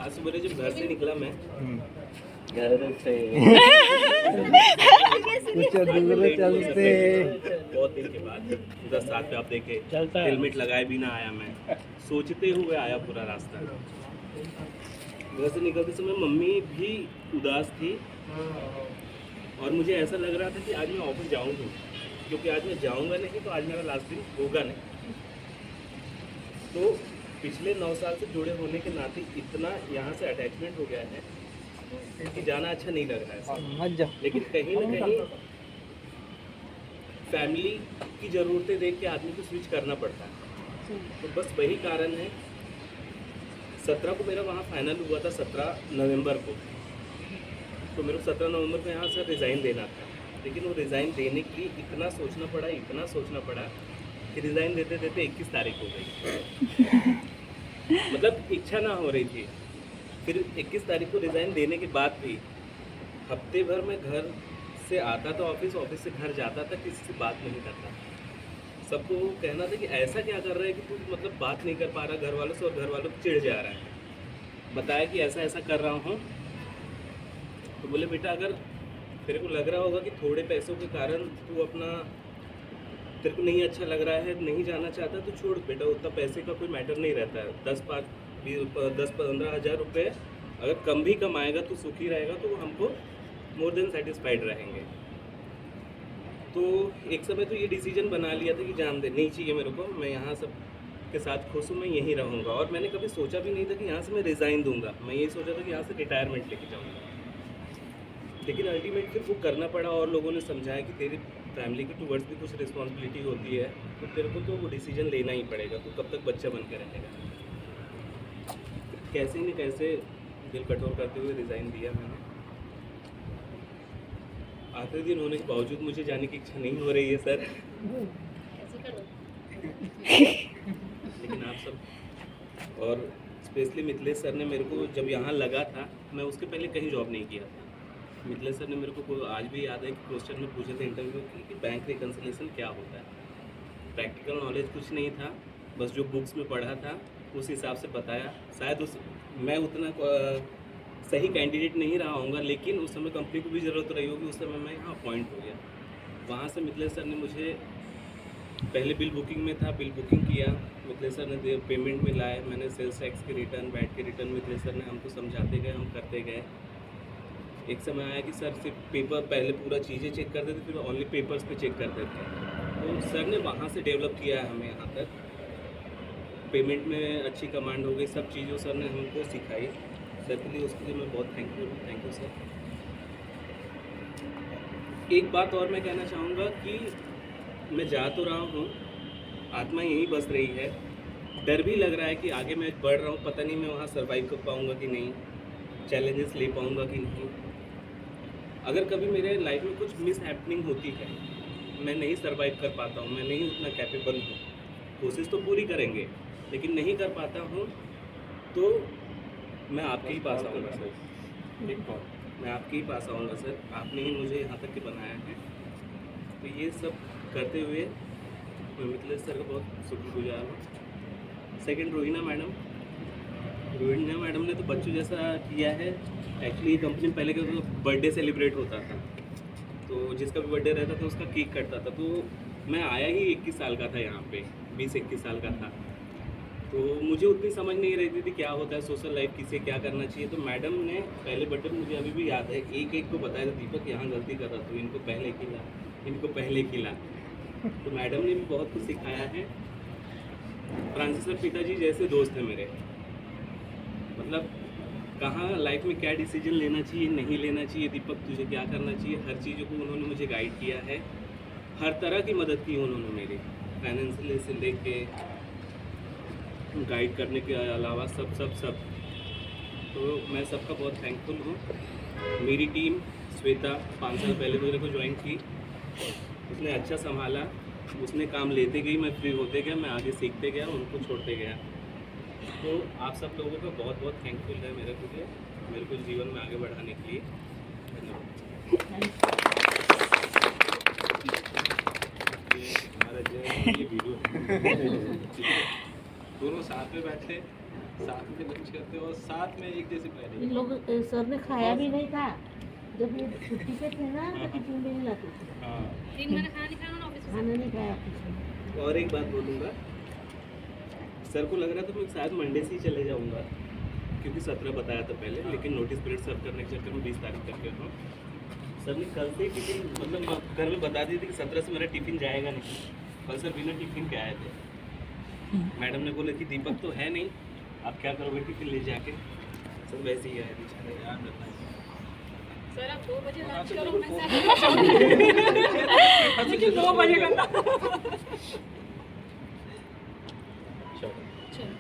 आज सुबह जब घर से निकला मैं घर से कुछ दूर चलते बहुत दिन के बाद उधर साथ पे आप देखे हेलमेट लगाए भी ना आया मैं, सोचते हुए आया पूरा रास्ता। घर से निकलते समय मम्मी भी उदास थी और मुझे ऐसा लग रहा था कि आज मैं ऑफिस जाऊंगी, क्योंकि आज मैं जाऊंगा नहीं तो आज मेरा लास्ट दिन होगा नहीं। तो पिछले 9 साल से जुड़े होने के नाते इतना यहाँ से अटैचमेंट हो गया है कि जाना अच्छा नहीं लग रहा है। लेकिन कहीं ना कहीं फैमिली की ज़रूरतें देख के आदमी को स्विच करना पड़ता है। तो बस वही कारण है। 17 को मेरा वहाँ फाइनल हुआ था, 17 नवंबर को। तो मेरे को 17 नवंबर को यहाँ से रिज़ाइन देना था, लेकिन वो रिज़ाइन देने के लिए इतना सोचना पड़ा कि रिज़ाइन देते देते 21 तारीख हो गई। मतलब इच्छा ना हो रही थी। फिर 21 तारीख को रिज़ाइन देने के बाद भी हफ्ते भर मैं घर से आता था ऑफिस से घर जाता था, किसी से बात नहीं करता। सबको कहना था कि ऐसा क्या कर रहा है कि तू मतलब बात नहीं कर पा रहा घर वालों से, और घर वालों को चिढ़ जा रहा है। बताया कि ऐसा ऐसा कर रहा हूँ। तो बोले बेटा अगर तेरे को लग रहा होगा कि थोड़े पैसों के कारण तू अपना तेरे को नहीं अच्छा लग रहा है, नहीं जाना चाहता, तो छोड़ बेटा, उतना पैसे का कोई मैटर नहीं रहता है। 10-15 हज़ार रुपये अगर कम भी कमाएगा तो सुखी रहेगा, तो वो हमको मोर देन सेटिस्फाइड रहेंगे। तो एक समय तो ये डिसीजन बना लिया था कि जान दे, नहीं चाहिए मेरे को, मैं यहाँ सब के साथ खुश हूँ, मैं यहीं रहूँगा। और मैंने कभी सोचा भी नहीं था कि यहाँ से मैं रिज़ाइन दूँगा। मैं यही सोचा था कि यहाँ से रिटायरमेंट लेके जाऊँगा। लेकिन अल्टीमेट फिर वो करना पड़ा, और लोगों ने समझाया कि तेरी फैमिली के टूवर्ड्स भी कुछ रिस्पॉन्सिबिलिटी होती है, तो तेरे को तो वो डिसीजन लेना ही पड़ेगा। तो कब तक बच्चा बन के रहेगा। कैसे न कैसे दिल कठोर करते हुए रिज़ाइन दिया मैंने। आखिरी दिन होने के बावजूद मुझे जाने की इच्छा नहीं हो रही है सर। लेकिन आप सब और स्पेशली मिथिलेश सर ने मेरे को, जब यहाँ लगा था, मैं उसके पहले कहीं जॉब नहीं किया था। मिथिलेश सर ने मेरे को आज भी याद है कि क्वेश्चन में पूछे थे इंटरव्यू कि बैंक रिकन्सिलिएशन क्या होता है। प्रैक्टिकल नॉलेज कुछ नहीं था, बस जो बुक्स में पढ़ा था उस हिसाब से बताया। शायद मैं उतना सही कैंडिडेट नहीं रहा होऊंगा, लेकिन उस समय कंपनी को भी ज़रूरत रही होगी। उस समय मैं यहाँ अपॉइंट हो गया। वहाँ से मिथिलेश सर ने मुझे, पहले बिल बुकिंग में था, बिल बुकिंग किया, मिथिलेश सर ने पेमेंट में लाए, मैंने सेल्स टैक्स के रिटर्न, वैट के रिटर्न मिथिलेश सर ने हमको समझाते गए, हम करते गए। एक समय आया कि सर सिर्फ पेपर, पहले पूरा चीज़ें चेक करते थे, फिर ओनली पेपर्स पे चेक करते थे। तो सर ने वहाँ से डेवलप किया है हमें यहाँ तक। पेमेंट में अच्छी कमांड हो गई, सब चीज़ों सर ने हमको सिखाई। सर के लिए, उसके लिए मैं बहुत थैंकफुल हूँ। Thank you sir. एक बात और मैं कहना चाहूँगा कि मैं जा तो रहा हूँ, आत्मा यहीं बस रही है। डर भी लग रहा है कि आगे मैं बढ़ रहा हूँ, पता नहीं मैं वहाँ सर्वाइव कर पाऊँगा कि नहीं, चैलेंजेस ले पाऊँगा कि नहीं। अगर कभी मेरे लाइफ में कुछ मिस हैपनिंग होती है, मैं नहीं सर्वाइव कर पाता हूँ, मैं नहीं उतना कैपेबल हूँ, कोशिश तो पूरी करेंगे, लेकिन नहीं कर पाता हूँ, तो मैं आपके ही पास आऊँगा सर। मैं आपके ही पास आऊँगा सर। आपने ही मुझे यहाँ तक के बनाया है। तो ये सब करते हुए मैं मिथिलेश सर का बहुत शुक्रगुजार हूँ। सेकंड, रोहिना मैडम ने तो बच्चों जैसा किया है। एक्चुअली ये कंपनी पहले का तो बर्थडे सेलिब्रेट होता था, तो जिसका भी बर्थडे रहता था उसका केक कटता था। तो मैं आया ही 21 साल का था यहाँ पे, 20-21 साल का था। तो मुझे उतनी समझ नहीं रहती थी क्या होता है सोशल लाइफ, किसे क्या करना चाहिए। तो मैडम ने पहले बर्थडे, मुझे अभी भी याद है, एक को बताया था, दीपक यहाँ गलती कर रहा था, इनको पहले खिला। तो मैडम ने भी बहुत कुछ सिखाया है। फ्रांसिस सर पिताजी जैसे दोस्त हैं मेरे। मतलब कहाँ लाइफ में क्या डिसीजन लेना चाहिए, नहीं लेना चाहिए, दीपक तुझे क्या करना चाहिए, हर चीज़ों को उन्होंने मुझे गाइड किया है। हर तरह की मदद की उन्होंने मेरी, फाइनेंशियल से लेके गाइड करने के अलावा सब। तो मैं सबका बहुत थैंकफुल हूँ। मेरी टीम श्वेता 5 साल पहले मेरे को ज्वाइन की, उसने अच्छा संभाला, उसने काम लेते गई, मैं फ्री होते गया, मैं आगे सीखते गया, उनको छोड़ते गया। तो आप सब लोगों का बहुत बहुत थैंकफुल है मेरे को जीवन में आगे बढ़ाने के लिए। हमारा जय वीडियो दोनों साथ में बैठे साथ में लंच करते और साथ में एक जैसी इन प्लानिंग। लोग सर ने खाया भी नहीं था जब ये छुट्टी पे थे ना तो टिफिन भी नहीं लाते थे हाँ। खाना नहीं खाया ऑफिस में। और एक बात बोलूँगा, सर को लग रहा था मैं शायद मंडे से ही चले जाऊँगा, क्योंकि 17 बताया था पहले, लेकिन नोटिस पीरियड सर्व करने के चक्कर में 20 तारीख तक कर रहा हूँ। सर ने कल से ही टिफिन मतलब घर में बता दी थी कि 17 से मेरा टिफिन जाएगा नहीं। कल सर बिना टिफिन के आए थे। मैडम ने बोला कि दीपक तो है नहीं, आप क्या करोगे टिफिन ले जाके। सर वैसे ही आए बेचारे, याद रखना। सर आप 2 बजे लंच करो, मैं लेकिन 2 बजे करना। चलो। चलो